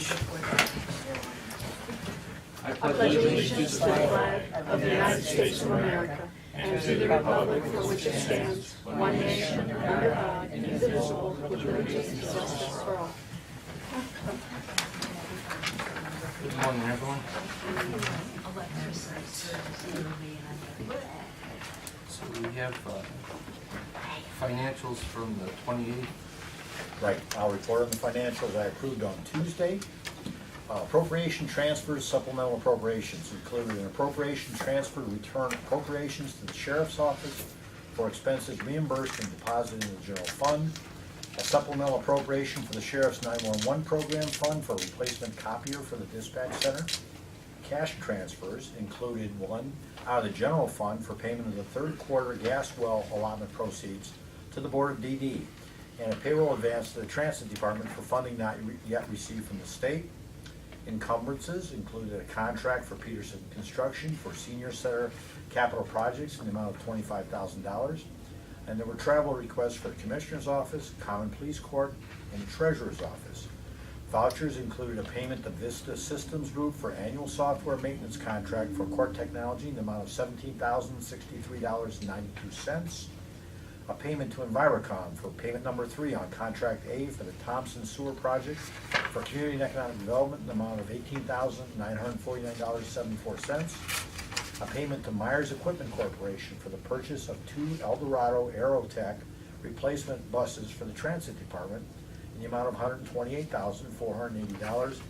pledge. I pledge allegiance to the flag of the United States of America and to the republic for which it stands, one nation, under God, indivisible, with liberty and justice for all. Good morning, everyone. So we have financials from the 28th. Right, I'll report on the financials I approved on Tuesday. Appropriation transfers, supplemental appropriations included an appropriation transfer to return appropriations to the sheriff's office for expenses reimbursed and deposited in the general fund. A supplemental appropriation for the sheriff's 911 program fund for a replacement copier for the dispatch center. Cash transfers included one out of the general fund for payment of the third quarter gas well allotment proceeds to the Board of DD, and a payroll advance to the transit department for funding not yet received from the state. Encumbrances included a contract for Peterson Construction for senior center capital projects in the amount of $25,000. And there were travel requests for the Commissioner's Office, Common Police Court, and the Treasurer's Office. Vouchers included a payment to Vista Systems Group for annual software maintenance contract for court technology in the amount of $17,063.92. A payment to Envirocom for payment number 3 on contract A for the Thompson Sewer Project for community and economic development in the amount of $18,949.74. A payment to Myers Equipment Corporation for the purchase of 2 Eldorado Aerotech replacement buses for the transit department in the amount of $128,480.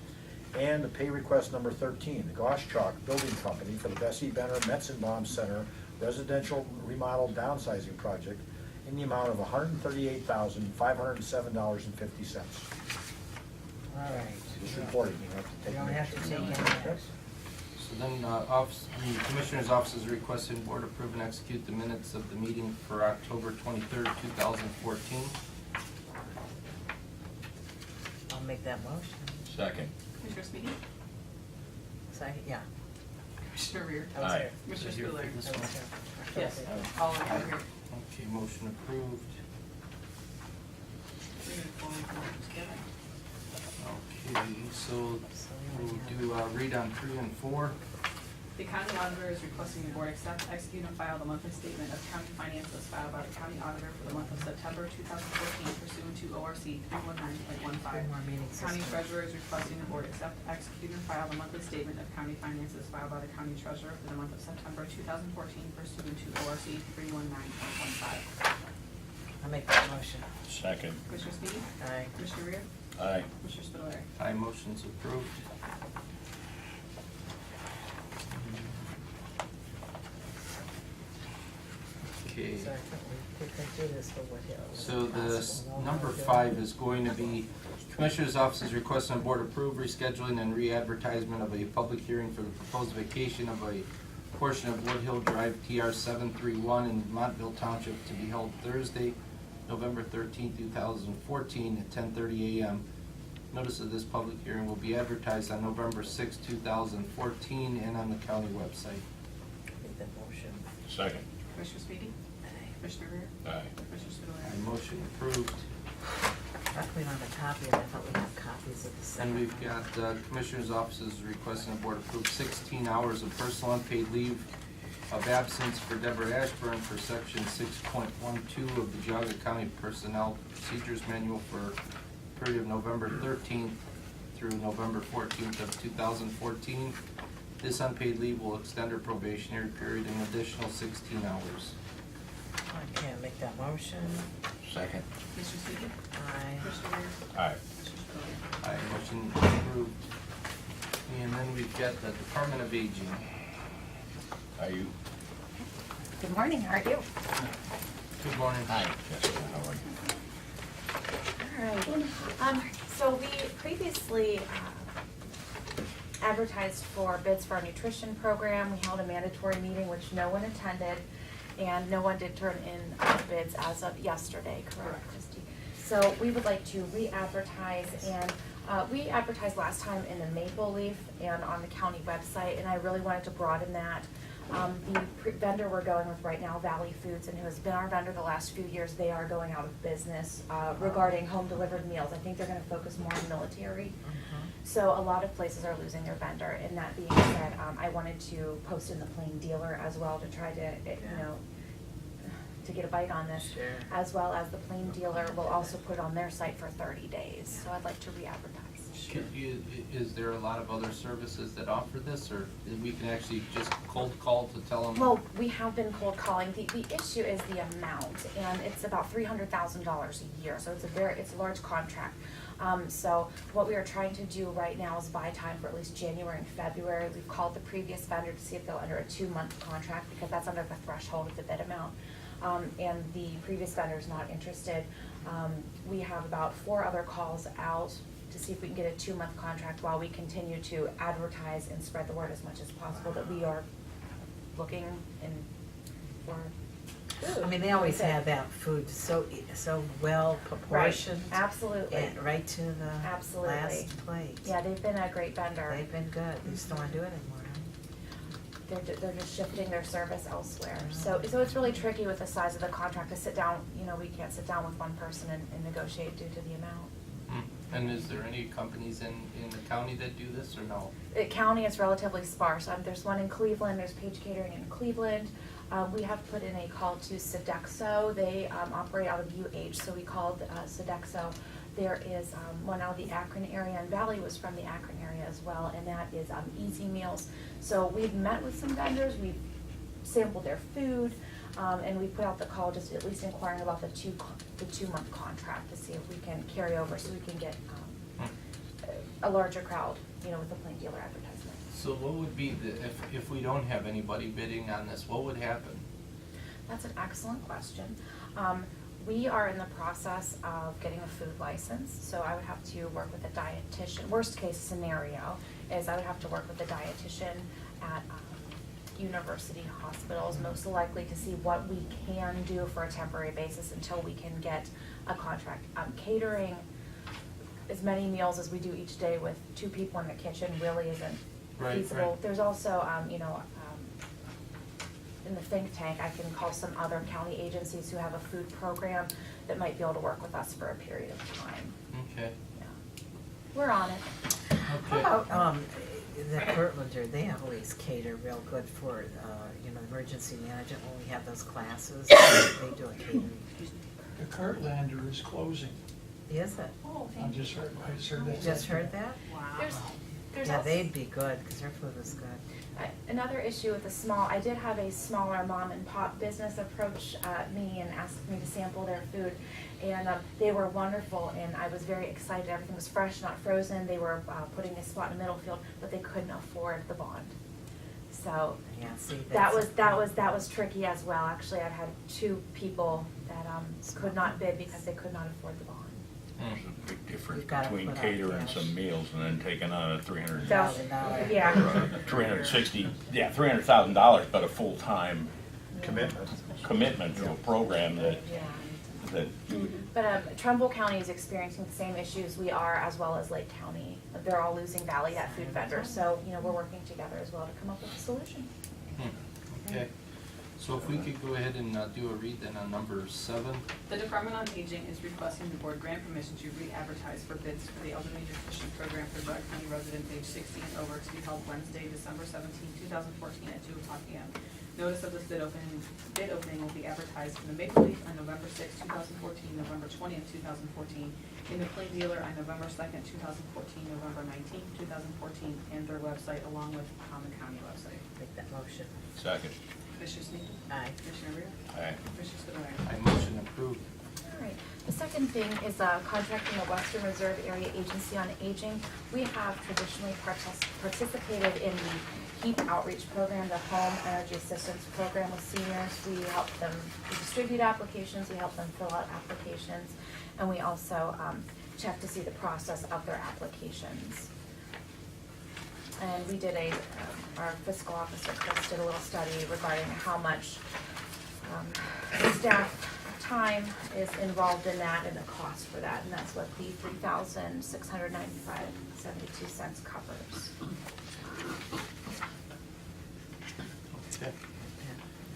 And the pay request number 13, the Goschalk Building Company for the Bessie Benner Metzenbaum Center residential remodel downsizing project in the amount of $138,507.50. All right. Just reporting, you have to You take don't have to take any notes. So then, the Commissioner's Office is requesting Board approve and execute the minutes of the meeting for October 23rd, 2014. I'll make that motion. Second. Commissioner Speedy? Second, yeah. Commissioner Reer? I was Aye. here. Commissioner Here for Spudler? this I was one. here. Yes, all in favor? Okay, motion approved. Okay, so we'll do read on 3 and 4. The county auditor is requesting the board accept, execute, and file the monthly statement of county finances filed by the county auditor for the month of September 2014 pursuant to ORC 319.15. More meetings. County treasurer is requesting the board accept, execute, and file the monthly statement of county finances filed by the county treasurer for the month of September 2014 pursuant to ORC 319.15. I'll make that motion. Second. Commissioner Speedy? Aye. Commissioner Reer? Aye. Commissioner Spudler? Aye, motion's approved. Okay. So I thought we could do this for what else? So the number 5 is going to be Commissioner's Office is requesting the Board approve rescheduling and re-advertisement of a public hearing for the proposed vacation of a portion of Wood Hill Drive TR 731 in Montville Township to be held Thursday, November 13, 2014 at 10:30 a.m. Notice of this public hearing will be advertised on November 6, 2014 and on the county website. Make that motion. Second. Commissioner Speedy? Aye. Commissioner Reer? Aye. Commissioner Spudler? And motion approved. Luckily not a copy, and I thought we had copies of the And same. we've got Commissioner's Office is requesting the Board approve 16 hours of personal unpaid leave of absence for Deborah Ashburn for section 6.12 of the Geauga County Personnel Procedures Manual for period of November 13th through November 14th of 2014. This unpaid leave will extend her probationary period an additional 16 hours. I can't make that motion. Second. Commissioner Speedy? Aye. Commissioner Reer? Aye. Commissioner Spudler? Aye, motion approved. And then we've got the Department of Aging. Are you? Good morning, how are you? Good morning. Hi. Jessica, how are you? All right. So we previously advertised for bids for our nutrition program. We held a mandatory meeting, which no one attended, and no one did turn in bids as of yesterday, correct, Christy? So we would like to re-advertise, and we advertised last time in the Maple Leaf and on the county website, and I really wanted to broaden that The vendor we're going with right now, Valley Foods, and who has been our vendor the last few years, they are going out of business regarding home delivered meals. I think they're gonna focus more on military. So a lot of places are losing their vendor, and that being said, I wanted to post in the Plain Dealer as well to try to, to get a bite on this. Sure. As well as the Plain Dealer will also put it on their site for 30 days, so I'd like to re-advertise. Is there a lot of other services that offer this, or we can actually just cold call to tell them? Well, we have been cold calling. The issue is the amount, and it's about $300,000 a year, so it's a large contract. So what we are trying to do right now is buy time for at least January and February. We've called the previous vendor to see if they'll enter a 2-month contract, because that's under the threshold of the bid amount. And the previous vendor is not interested. We have about 4 other calls out to see if we can get a 2-month contract while we continue to advertise and spread the word as much as possible that we are looking for food. I mean, they always have that food so well proportioned. Right, absolutely. And right to the Absolutely. last plate. Yeah, they've been a great vendor. They've been good. They just don't want to do it anymore. They're just shifting their service elsewhere. So it's really tricky with the size of the contract to sit down, we can't sit down with one person and negotiate due to the amount. And is there any companies in the county that do this, or no? The county is relatively sparse. There's one in Cleveland, there's Page Catering in Cleveland. We have put in a call to Sodexo. They operate out of UH, so we called Sodexo. There is one out of the Akron area, and Valley was from the Akron area as well, and that is Easy Meals. So we've met with some vendors, we've sampled their food, and we put out the call just at least inquiring about the 2-month contract to see if we can carry over so we can get a larger crowd, with the Plain Dealer advertisement. So what would be if we don't have anybody bidding on this, what would happen? That's an excellent question. We are in the process of getting a food license, so I would have to work with a dietitian. Worst case scenario is I would have to work with a dietitian at university hospitals, most likely to see what we can do for a temporary basis until we can get a contract. Catering as many meals as we do each day with 2 people in the kitchen really isn't feasible. Right. There's also, in the think tank, I can call some other county agencies who have a food program that might be able to work with us for a period of time. Okay. Yeah. We're on it. Okay. How about, the Kirtlander, they always cater real good for, emergency management when we have those classes. They do a catering. The Kirtlander is closing. Is it? I just heard that. You just heard that? Wow. There's Yeah, also- they'd be good, because their food was good. Another issue with I did have a smaller mom and pop business approach me and asked me to sample their food, and they were wonderful, and I was very excited. Everything was fresh, not frozen. They were putting a spot in the middle field, but they couldn't afford the bond. So Yeah, see, that that's was tricky as well. Actually, I've had 2 people that could not bid because they could not afford the bond. There's a big difference You've gotta between put out catering cash. some meals and then taking on a $300,000, $1,000. Yeah. $300,000, but a full-time commitment to a program that But Trumbull County is experiencing the same issues we are, as well as Lake County. They're all losing Valley, that food vendor, so, we're working together as well to come up with a solution. Okay. So if we could go ahead and do a read then on number 7. The Department on Aging is requesting the board grant permission to re-advertise for bids for the elderly nutrition program for Geauga County residents age 60 and over to be held Wednesday, December 17, 2014 at 2:00 p.m. Notice of this bid opening will be advertised in the Maple Leaf on November 6, 2014, November 20th, 2014, in the Plain Dealer on November 2nd, 2014, November 19th, 2014, and their website along with on the county website. Make that motion. second. Commissioner Sneaky? Aye. Commissioner Rea? Aye. Commissioner Spudler? I motion approved. All right. The second thing is contracting the Western Reserve Area Agency on Aging. We have traditionally participated in the HEAP outreach program, the Home Energy Assistance Program with seniors. We help them distribute applications, we help them fill out applications, and we also check to see the process of their applications. And we did our fiscal officer, Chris, did a little study regarding how much staff time is involved in that and the cost for that, and that's what the $3,695.72 covers. Okay.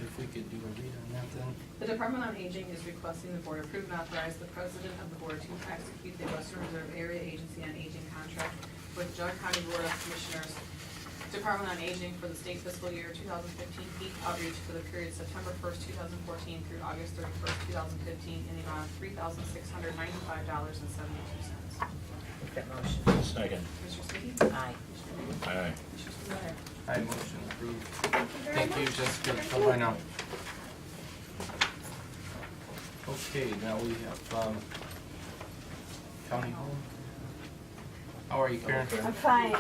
If we could do a read on that then. The Department on Aging is requesting the board approve and authorize the president of the board to execute the Western Reserve Area Agency on Aging contract with Geauga County Board of Commissioners, Department on Aging for the state fiscal year 2015 peak outreach for the period September 1st, 2014 through August 31st, 2015 in the amount of $3,695.72. Make that motion. Second. Commissioner Sweetie? Aye. Aye. Commissioner Spudler? Aye, motion approved. Thank you very Thank you, much. Jessica. Bye-bye now. Okay, now we have, county home. How are you, Karen? I'm fine.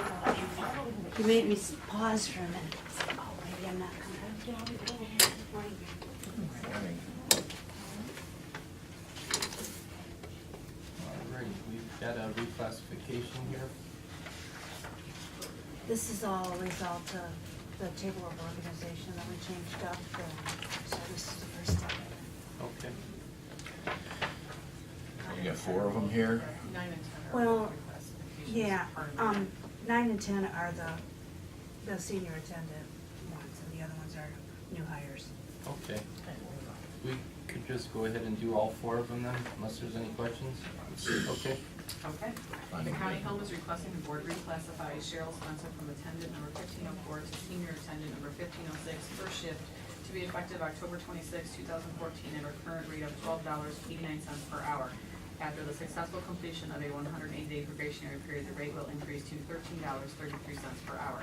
You made me pause for a minute. Oh, maybe I'm not coming. Morning. All right, we've got a reclassification here. This is all a result of the table of organization that we changed up, so this is the first step. Okay. We got 4 of them here. 9 and 10 are Well, reclassifications. yeah, Are 9 and 10 are the senior attendant ones, and the other ones are new hires. Okay. We could just go ahead and do all 4 of them then, unless there's any questions? Okay. Okay. The county home is requesting the board reclassify Cheryl Spencer from attendant number 1504 to senior attendant number 1506 first shift to be effective October 26, 2014 at her current rate of $12.89 per hour. After the successful completion of a 180-day probationary period, the rate will increase to $13.33 per hour.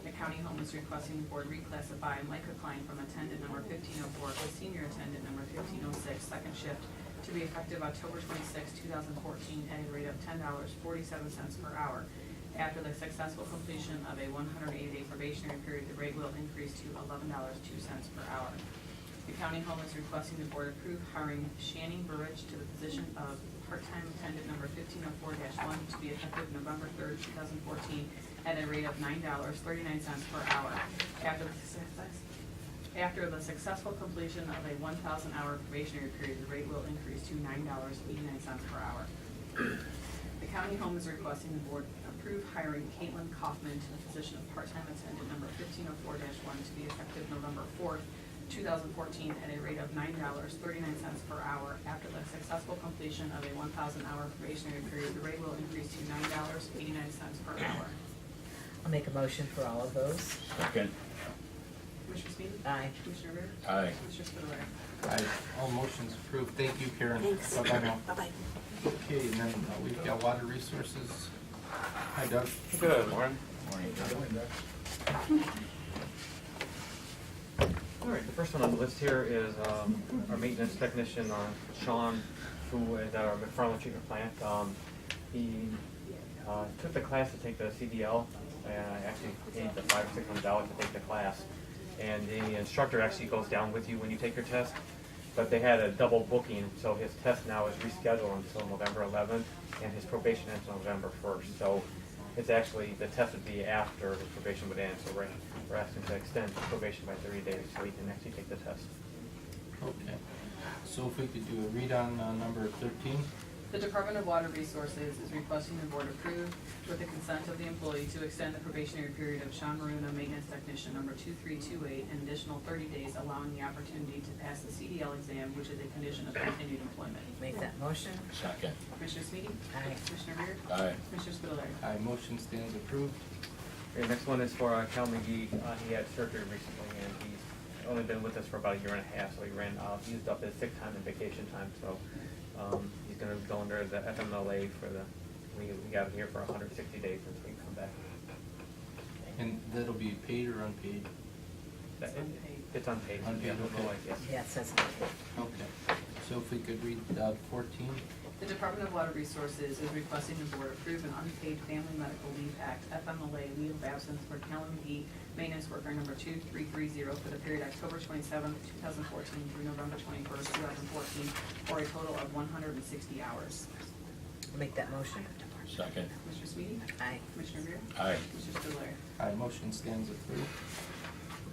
The county home is requesting the board reclassify Micah Klein from attendant number 1504 to senior attendant number 1506 second shift to be effective October 26, 2014 at a rate of $10.47 per hour. After the successful completion of a 180-day probationary period, the rate will increase to $11.02 per hour. The county home is requesting the board approve hiring Shannon Burridge to the position of part-time attendant number 1504-1 to be effective November 3rd, 2014 at a rate of $9.39 per hour. After the successful completion of a 1,000-hour probationary period, the rate will increase to $9.89 per hour. The county home is requesting the board approve hiring Caitlin Kaufman to the position of part-time attendant number 1504-1 to be effective November 4th, 2014 at a rate of $9.39 per hour. After the successful completion of a 1,000-hour probationary period, the rate will increase to $9.89 per hour. I'll make a motion for all of those. Second. Commissioner Sweetie? Aye. Commissioner Rea? Aye. Commissioner Spudler? Aye, all motions approved. Thank you, Karen. Thanks. Bye-bye now. Bye-bye. Okay, and then we've got water resources. Hi, Doug. Good morning. Morning. All right, the first one on the list here is our maintenance technician, Sean, who is at our McFarland treatment plant. He took the class to take the CDL, and actually paid the $500 or $600 to take the class. And the instructor actually goes down with you when you take your test. But they had a double booking, so his test now is rescheduled until November 11th, and his probation ends November 1st. So it's actually, the test would be after his probation would end, so we're asking to extend his probation by 30 days so he can actually take the test. Okay, so if we could do a read on number 13. The Department of Water Resources is requesting the board approve, with the consent of the employee, to extend the probationary period of Sean Maruna, maintenance technician number 2328, an additional 30 days, allowing the opportunity to pass the CDL exam, which is a condition of continued employment. Make that motion. Second. Commissioner Sweetie? Aye. Commissioner Rea? Aye. Commissioner Spudler? Aye, motion stands approved. Okay, next one is for Cal McGee. He had surgery recently, and he's only been with us for about a year and a half, so he used up his sick time and vacation time, so he's going to go under the FMLA for we got him here for 160 days until he can come back. And that'll be paid or unpaid? It's unpaid. Unpaid, Yeah, okay. yes. Yeah, it says. Okay, so if we could read 14. The Department of Water Resources is requesting the board approve an unpaid Family Medical Leave Act, FMLA, leave of absence for Callan McGee, maintenance worker number 2330, for the period October 27, 2014 through November 21st, 2014, for a total of 160 hours. Make that motion. Second. Commissioner Sweetie? Aye. Commissioner Rea? Aye. Commissioner Spudler? Aye, motion stands approved.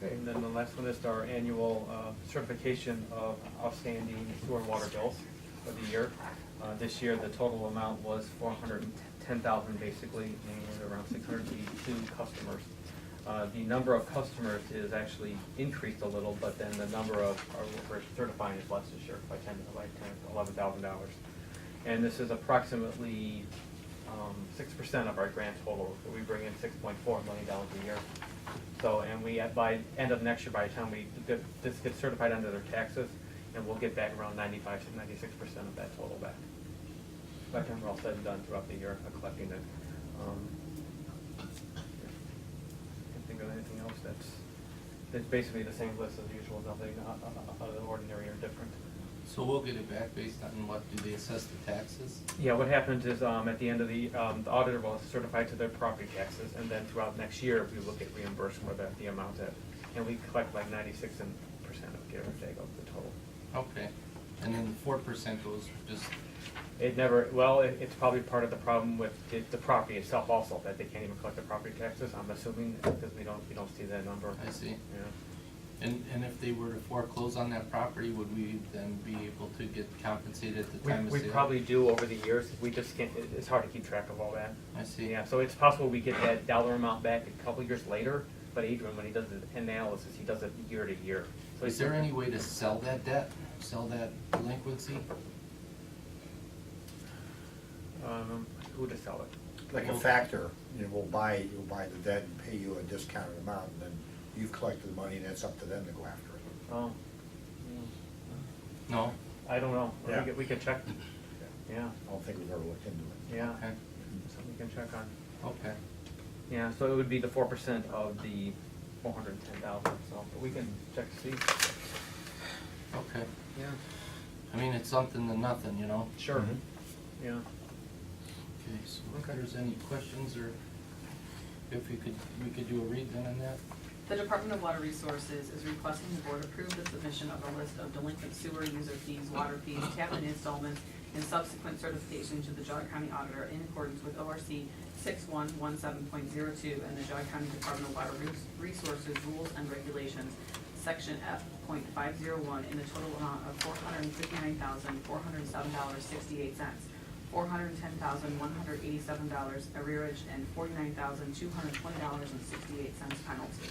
Okay, and then the last one is our annual certification of outstanding sewer and water bills for the year. This year, the total amount was $410,000 basically, and around 682 customers The number of customers is actually increased a little, but then the number of, we're certifying is less this year by $11,000. And this is approximately 6% of our grant total. We bring in $6.4 million a year. So, and we, by end of next year, by the time this gets certified under their taxes, and we'll get back around 95 to 96% of that total back. By the time we're all said and done throughout the year of collecting it. Can't think of anything else it's basically the same list as usual, nothing out of the ordinary or different. So we'll get it back based on what, do they assess the taxes? Yeah, what happens is, at the end of the auditor will certify to their property taxes, and then throughout next year, we will get reimbursed for the amount that, and we collect like 96% of, give or take, of the total. Okay, and then the 4% goes just, It never, well, it's probably part of the problem with the property itself also, that they can't even collect the property taxes, I'm assuming, because we don't see that number. I see. Yeah. and if they were to foreclose on that property, would we then be able to get compensated at the time of We sale? probably do over the years, we just can't, it's hard to keep track of all that. I see. Yeah, so it's possible we get that dollar amount back a couple years later, but Adrian, when he does the analysis, he does it year to year. So Is there any way to sell that debt, sell that delinquency? Who to sell it? Like a factor, you'll buy the debt and pay you a discounted amount, and then you've collected the money, and it's up to them to go after it. Oh, No? I don't know, Yeah. we could check, yeah, I don't think we've ever looked into it. yeah, Okay, something we can check on. okay. Yeah, so it would be the 4% of the 410,000, so, but we can check to see. Okay. Yeah. I mean, it's something to nothing, you know? Sure. Mhm. Yeah. Okay, so if Okay. there's any questions, or if we could do a read then on that? The Department of Water Resources is requesting the board approve the submission of a list of delinquent sewer user fees, water fees, tap and installments, and subsequent certification to the Geauga County Auditor in accordance with ORC 6117.02 and the Geauga County Department of Water Resources Rules and Regulations, Section F.501, in the total amount of $459,407.68, $410,187 arrearage, and $49,220.68 penalty.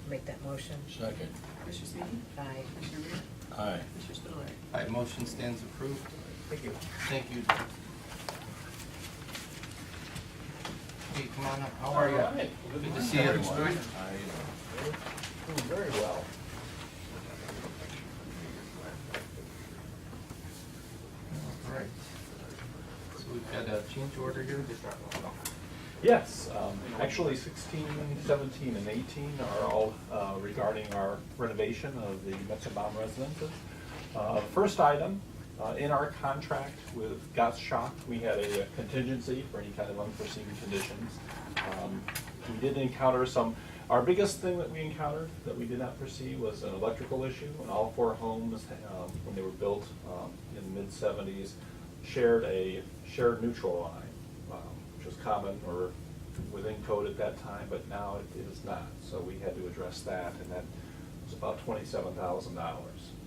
Make that motion. Second. Commissioner Sweetie? Aye. Commissioner Rea? Aye. Commissioner Spudler? Aye, motion stands approved. Thank you. Thank you. Hey, come on up, how are you? Good to see you. Doing very well. All right. So we've got a change order here. Yes, actually 16, 17, and 18 are all regarding our renovation of the Metzenbaum residences. First item, in our contract with Geauga, we had a contingency for any kind of unforeseen conditions. We did encounter our biggest thing that we encountered that we did not foresee was an electrical issue, and all 4 homes, when they were built in the mid-70s, shared a neutral line, which was common or within code at that time, but now it is not. So we had to address that, and that was about $27,000.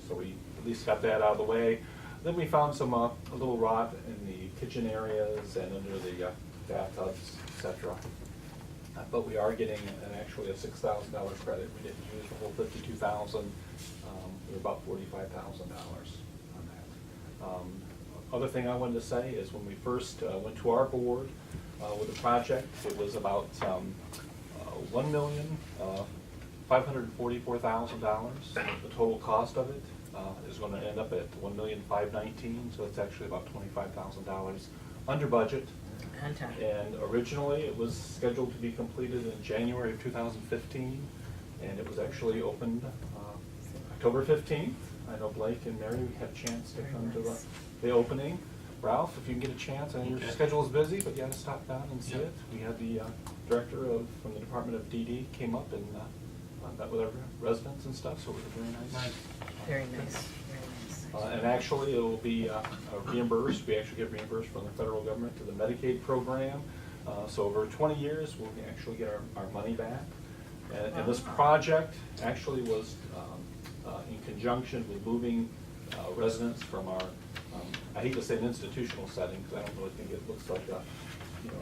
So we at least got that out of the way. Then we found some a little rot in the kitchen areas and under the bathtubs, etc. But we are getting actually a $6,000 credit. We didn't use the whole $52,000. We're about $45,000 on that. Other thing I wanted to say is when we first went to our board with the project, it was about $1,544,000. The total cost of it is going to end up at $1,519,000, so it's actually about $25,000 under budget. On time. And originally, it was scheduled to be completed in January of 2015, and it was actually opened October 15th. I know Blake and Mary had a chance to Very come to nice. the opening. Ralph, if you can get a chance, I know your Okay. schedule is busy, but you had to stop down and see Yeah. it. We had the director from the Department of DD came up and met with our residents and stuff, so it was a very nice. Nice. Very nice, very nice. And actually, it will be reimbursed. We actually get reimbursed from the federal government to the Medicaid program. So over 20 years, we'll actually get our money back. And this project actually was in conjunction with moving residents from our, I hate to say an institutional setting, because I don't really think it looks like a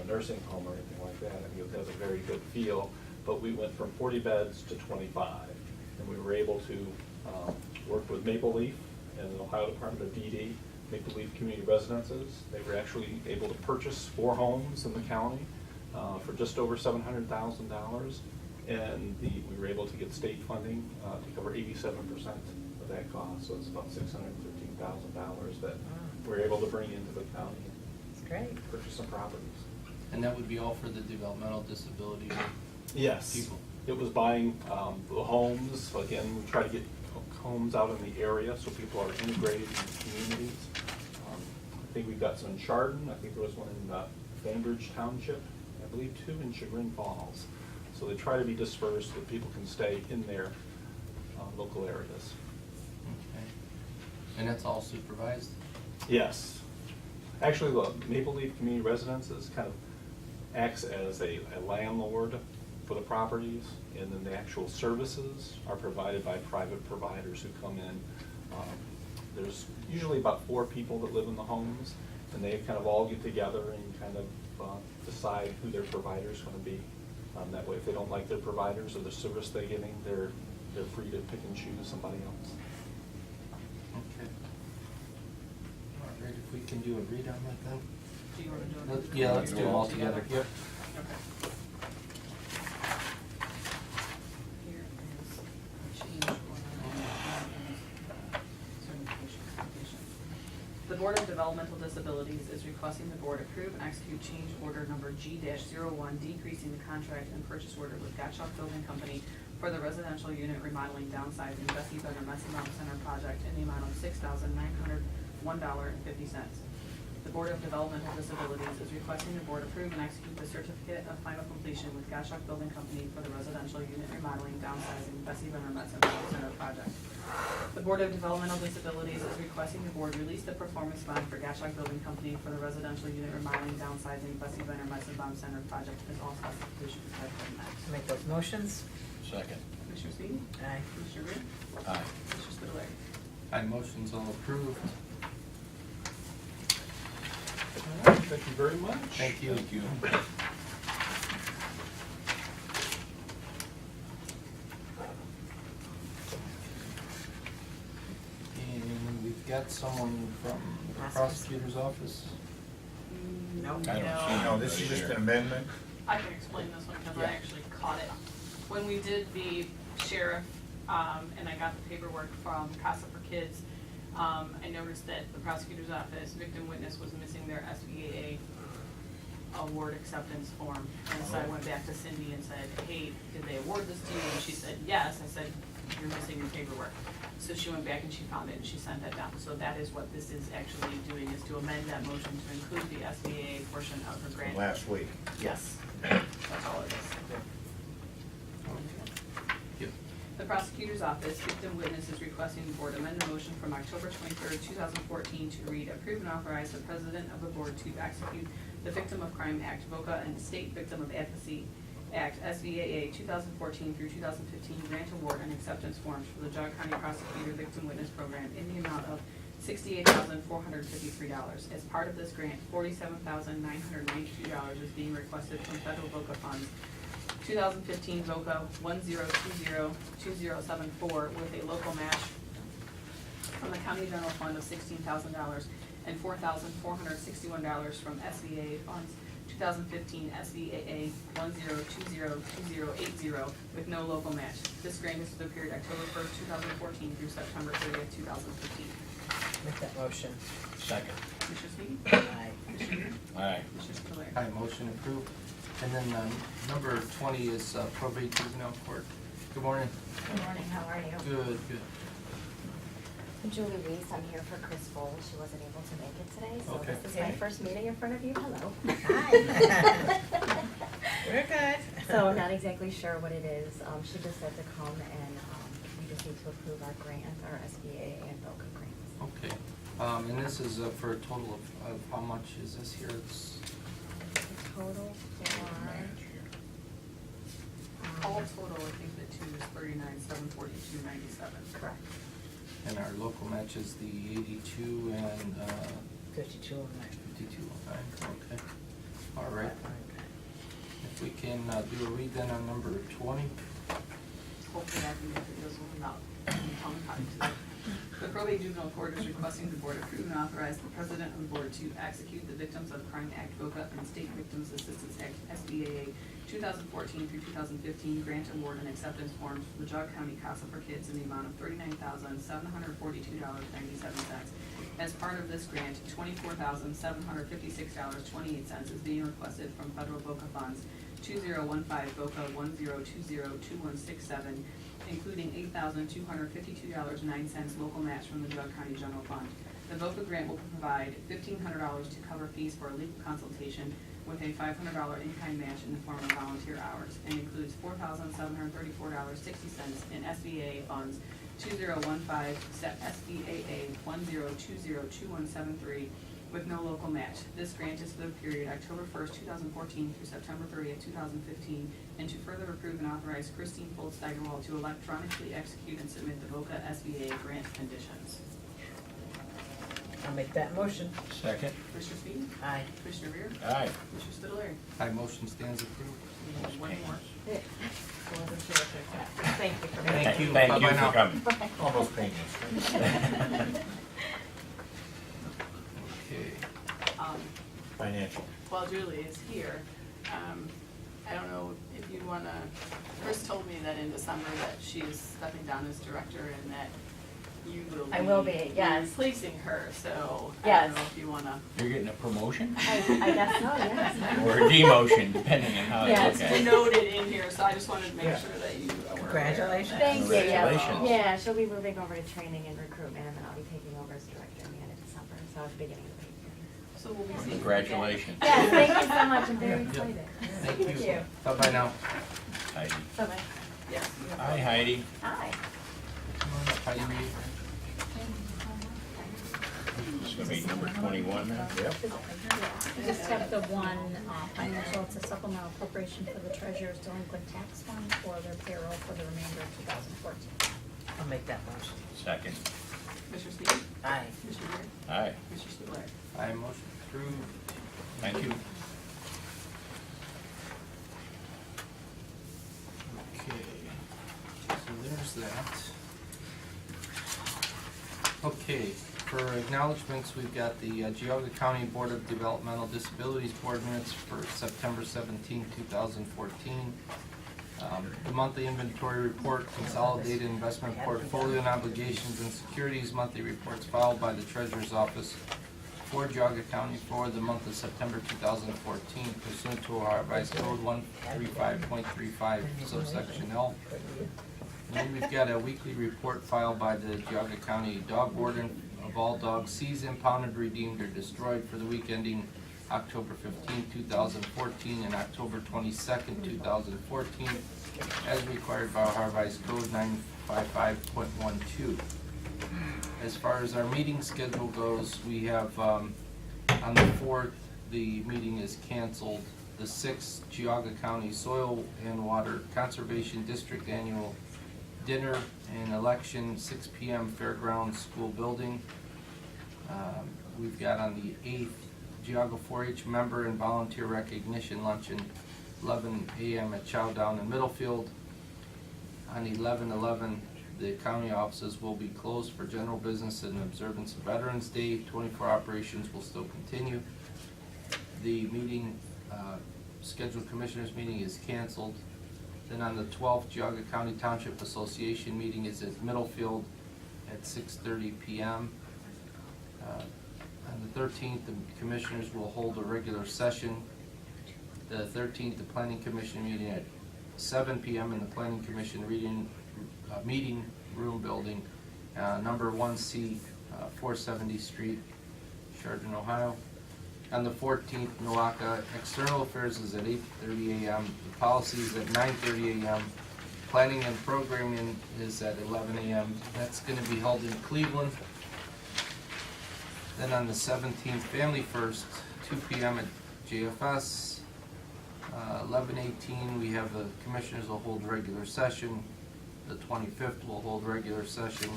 nursing home or anything like that. I think it has a very good feel. but we went from 40 beds to 25. And we were able to work with Maple Leaf and the Ohio Department of DD, Maple Leaf Community Residences. They were actually able to purchase 4 homes in the county for just over $700,000. And we were able to get state funding to cover 87% of that cost. So it's about $615,000 that we're able to bring into the county. That's great. Purchase some properties. And that would be all for the developmental disability Yes. people? It was buying the homes. Again, we try to get homes out in the area so people are integrated in communities. I think we've got some in Chardon. I think there was one in Bainbridge Township. I believe 2 in Chagrin Falls. So they try to be dispersed so that people can stay in their local areas. Okay. And that's all supervised? Yes. Actually, the Maple Leaf Community Residences kind of acts as a landlord for the properties, and then the actual services are provided by private providers who come in. There's usually about 4 people that live in the homes, and they kind of all get together and kind of decide who their provider is going to be. That way, if they don't like their providers or the service they're getting, they're free to pick and choose somebody else. Okay. All right, if we can do a read on that then? Do you want to do it? Yeah, let's do them all together. Yep. Okay. Here is a change order. Certification application. The Board of Developmental Disabilities is requesting the board approve and execute change order number G-01, decreasing the contract and purchase order with Geauga Building Company for the residential unit remodeling downsizing Bessie Benner Messingham Center project in the amount of $6,901.50. The Board of Developmental Disabilities is requesting the board approve and execute the certificate of final completion with Geauga Building Company for the residential unit remodeling downsizing Bessie Benner Messingham Center project. The Board of Developmental Disabilities is requesting the board release the performance bond for Geauga Building Company for the residential unit remodeling downsizing Bessie Benner Messingham Center project as all specifications have been met. Make those motions. Second. Commissioner Sweeney? Aye. Commissioner Rea? Aye. Commissioner Spudler? Aye, motion's all approved. All right, thank you very much. Thank you. Thank you. And we've got someone from the prosecutor's office. Nope. I don't see No, this is just an amendment. I can explain this one because I Yeah. actually caught it. When we did the sheriff, and I got the paperwork from Casa for Kids, I noticed that the prosecutor's office victim witness was missing their SBAA award acceptance form. And so I went back to Cindy and said, hey, did they award this to you? And she said, yes. I said, you're missing your paperwork. So she went back and she found it and she sent that down. So that is what this is actually doing, is to amend that motion to include the SBAA portion of her grant. Last week. Yes, that's all it is. Yep. The prosecutor's office, victim witness, is requesting the board amend the motion from October 23rd, 2014 to read, approve and authorize the president of the board to execute the Victim of Crime Act, VOCA, and State Victim of Advocacy Act, SVAA 2014 through 2015 grant award and acceptance forms for the Geauga County Prosecutor Victim Witness Program in the amount of $68,453. As part of this grant, $47,992 is being requested from federal VOCA funds. 2015 VOCA 10202074 with a local match from the county general fund of $16,000 and $4,461 from SVA funds. 2015 SVAA 10202080 with no local match. This grant is for the period October 1st, 2014 through September 30th, 2015. Make that motion. Second. Commissioner Sweeney? Aye. Commissioner Rea? Aye. Commissioner Spudler? Aye, motion approved. And then number 20 is probate juvenile court. Good morning. Good morning, how are you? Good, good. I'm Julie Reese, I'm here for Chris Bowl. She wasn't able to make it today, so Okay. this is my first meeting in front of you. Hello. Hi. We're good. So I'm not exactly sure what it is. She just said to come and we just need to approve our grant, our SBA and VOCA grants. Okay. And this is for a total of how much is this here? It's The total for, All total, I think the two is $39,742.97. correct. and our local match is the 82 and 52 of 5209. Okay. All right. If We can do a read then on number 20. Hopefully I can get those without tongue-tied today. The probate juvenile court is requesting the board approve and authorize the president of the board to execute the Victims of Crime Act VOCA and State Victims Assistance Act SBAA 2014 through 2015 grant award and acceptance forms for the Geauga County CASA for Kids in the amount of $39,742.97. As part of this grant, $24,756.28 is being requested from federal VOCA funds 2015 VOCA 10202167, including $8,252.09 local match from the Geauga County General Fund. The VOCA grant will provide $1,500 to cover fees for a legal consultation with a $500 in-kind match in the form of volunteer hours, and includes $4,734.60 in SBAA funds 2015 SBAA 10202173 with no local match. This grant is for the period October 1st, 2014 through September 30th, 2015, and to further approve and authorize Christine Foltz-Steigerwald to electronically execute and submit the VOCA SBA grant conditions. I'll make that motion. Second. Commissioner Sweeney? Aye. Commissioner Rea? Aye. Commissioner Spudler? Aye, motion stands approved. One more. Wasn't sure if there's- Thank you for that. Thank you. Thank you Bye-bye now. for coming. Almost painless. Okay. Financial. While Julie is here, I don't know if you wanna, Chris told me that in December that she is stepping down as director and that you will be. I will be, yes. Replacing her, so I Yes. don't know if you wanna. You're getting a promotion? I guess so, yes. Or a demotion, depending on how you Yes. look at It's it. noted in here, so I just wanted to make Yeah. sure that you were aware. Congratulations. Thank you, yeah. Congratulations. Yeah, she'll be moving over to training and recruitment, and then I'll be taking over as director in the end of December, so at the beginning of the year. So we'll be seeing. you Congratulations. Yes, thank you so much, I'm very Yep. excited. Thank you. Bye-bye now. Heidi. Bye-bye. again. Yes. you have- Hi, Heidi. Hi. Come on up, Heidi. It's gonna be number 21 now. Yep. We just have the one financial, it's a supplemental appropriation for the treasurer's delinquent tax fund for their payroll for the remainder of 2014. I'll make that motion. Second. Commissioner Sweeney? Aye. Commissioner Rea? Aye. Commissioner Spudler? Aye, motion approved. Thank you. Okay, so there's that. Okay, for acknowledgements, we've got the Geauga County Board of Developmental Disabilities Board minutes for September 17, 2014. The monthly inventory report, consolidated investment portfolio and obligations and securities monthly reports filed by the Treasurer's Office for Geauga County for the month of September 2014 pursuant to Ohio Revised Code 135.35 subsection L. And then we've got a weekly report filed by the Geauga County Dog Warden of all dogs seized, impounded, redeemed, or destroyed for the week ending October 15, 2014 and October 22nd, 2014, as required by Ohio Revised Code 955.12. As far as our meeting schedule goes, we have, on the 4th, the meeting is canceled. The 6th, Geauga County Soil and Water Conservation District Annual Dinner and Election, 6 p.m. Fairgrounds School Building. We've got on the 8th, Geauga 4-H Member and Volunteer Recognition Luncheon, 11 a.m. at Chow Down in Middlefield. On 11/11, the county offices will be closed for general business and observance of Veterans Day. 24 operations will still continue. The meeting, scheduled commissioners meeting is canceled. Then on the 12th, Geauga County Township Association meeting is at Middlefield at 6:30 p.m. On the 13th, the commissioners will hold a regular session. The 13th, the Planning Commission meeting at 7 p.m. in the Planning Commission meeting room building, number 1C, 470 Street, Chardon, Ohio. On the 14th, NOACA External Affairs is at 8:30 a.m. The policy is at 9:30 a.m. Planning and Programming is at 11 a.m. That's going to be held in Cleveland. Then on the 17th, Family First, 2 p.m. at JFS. 11/18, we have the commissioners will hold regular session. The 25th will hold regular session.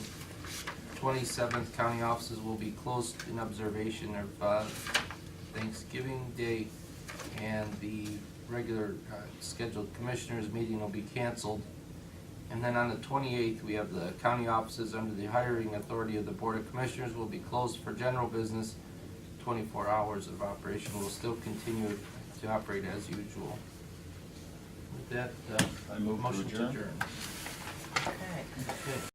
27th, county offices will be closed in observation of Thanksgiving Day. And the regular scheduled commissioners meeting will be canceled. And then on the 28th, we have the county offices under the hiring authority of the Board of Commissioners will be closed for general business. 24 hours of operation will still continue to operate as usual. With that, I move to motion to adjourn. adjourn. Okay. Okay.